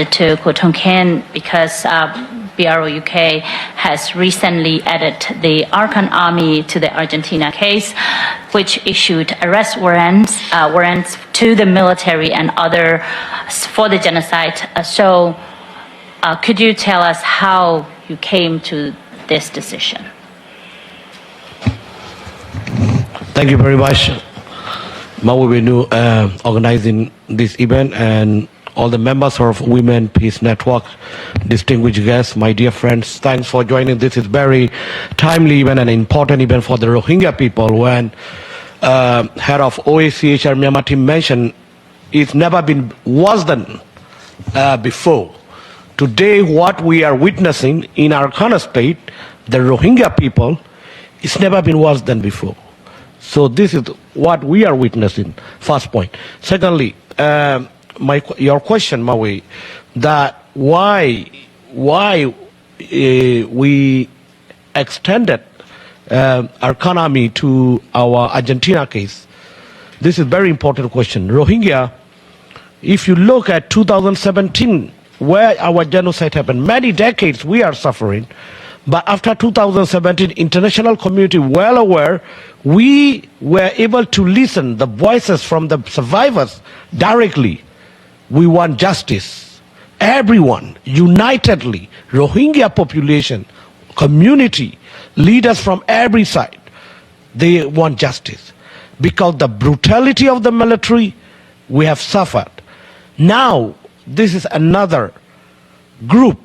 to Kotonkan because BRO UK has recently added the Arkan Army to the Argentina case, which issued arrest warrants to the military and other for the genocide. So could you tell us how you came to this decision? Thank you very much, Mawubinu, organizing this event, and all the members of Women Peace Network, distinguished guests, my dear friends, thanks for joining. This is very timely event and important event for the Rohingya people. When head of OACHR Myanmar team mentioned, it's never been worse than before. Today, what we are witnessing in our Arkan state, the Rohingya people, it's never been worse than before. So this is what we are witnessing, first point. Secondly, your question, Maui, that why we extended our economy to our Argentina case. This is a very important question. Rohingya, if you look at 2017, where our genocide happened, many decades we are suffering. But after 2017, international community well aware, we were able to listen the voices from the survivors directly. We want justice. Everyone, unitedly, Rohingya population, community, leaders from every side, they want justice. Because the brutality of the military, we have suffered. Now, this is another group,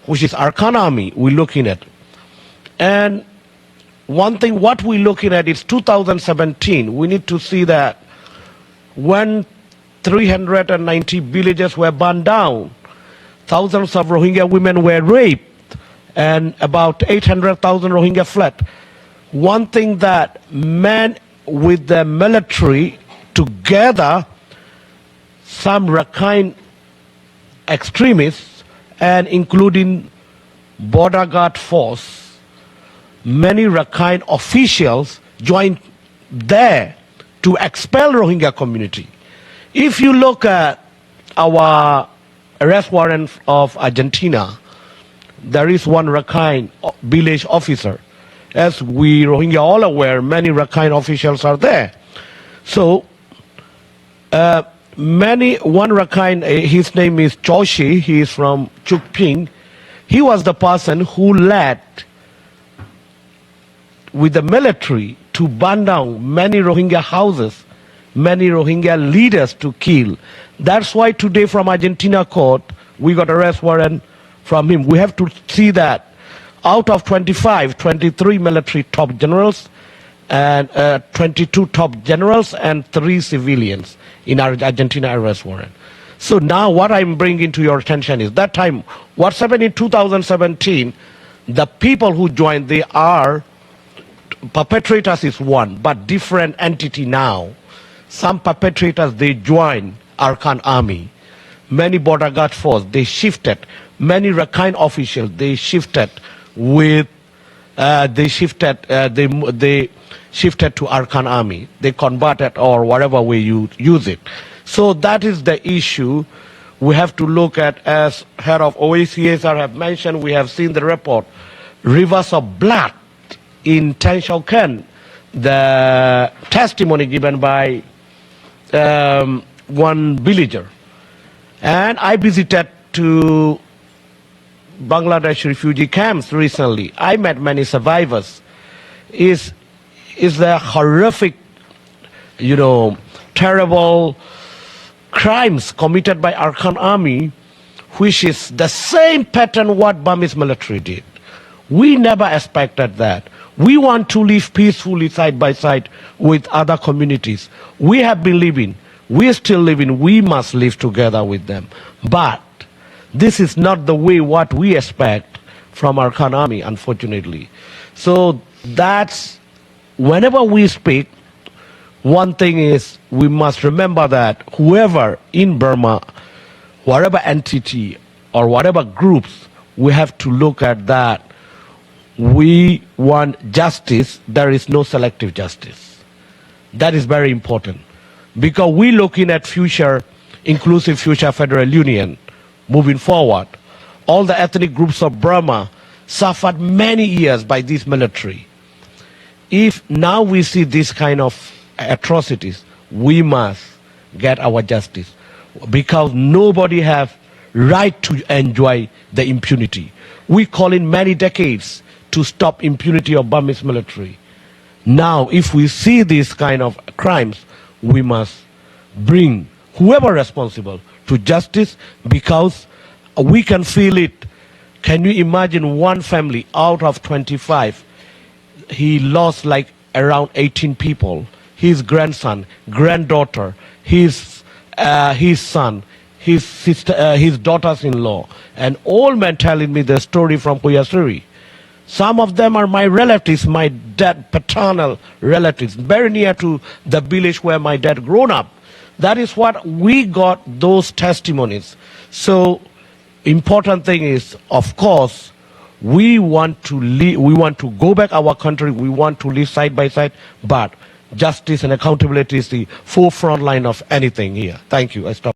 which is Arkan Army, we're looking at. And one thing, what we're looking at is 2017. We need to see that when 390 villages were burned down, thousands of Rohingya women were raped, and about 800,000 Rohingya fled. One thing that men with the military together, some Rakhine extremists, and including border guard force, many Rakhine officials joined there to expel Rohingya community. If you look at our arrest warrant of Argentina, there is one Rakhine village officer. As we Rohingya all aware, many Rakhine officials are there. So one Rakhine, his name is Choshi, he is from Chukping. He was the person who led with the military to burn down many Rohingya houses, many Rohingya leaders to kill. That's why today from Argentina court, we got arrest warrant from him. We have to see that out of 25, 23 military top generals and 22 top generals and 3 civilians in our Argentina arrest warrant. So now what I'm bringing to your attention is that time, what's happened in 2017, the people who joined, they are, perpetrators is one, but different entity now. Some perpetrators, they joined Arkan Army. Many border guard force, they shifted. Many Rakhine officials, they shifted with, they shifted to Arkan Army. They converted or whatever way you use it. So that is the issue we have to look at. As head of OACHR have mentioned, we have seen the report, rivers of blood in Tan Shau Ken, the testimony given by one villager. And I visited to Bangladesh refugee camps recently. I met many survivors. Is the horrific, terrible crimes committed by Arkan Army, which is the same pattern what Burmese military did. We never expected that. We want to live peacefully side by side with other communities. We have been living, we are still living, we must live together with them. But this is not the way what we expect from Arkan Army, unfortunately. So that's, whenever we speak, one thing is we must remember that whoever in Burma, whatever entity or whatever groups, we have to look at that. We want justice. There is no selective justice. That is very important, because we're looking at future, inclusive future federal union moving forward. All the ethnic groups of Burma suffered many years by this military. If now we see this kind of atrocities, we must get our justice, because nobody have right to enjoy the impunity. We call in many decades to stop impunity of Burmese military. Now, if we see these kind of crimes, we must bring whoever responsible to justice, because we can feel it. Can you imagine one family out of 25? He lost like around 18 people. His grandson, granddaughter, his son, his sister, his daughters-in-law, and all men telling me the story from Puyasuri. Some of them are my relatives, my dad, paternal relatives, very near to the village where my dad grown up. That is what we got, those testimonies. So, important thing is, of course, we want to go back our country, we want to live side by side, but justice and accountability is the forefront line of anything here. Thank you. I stop.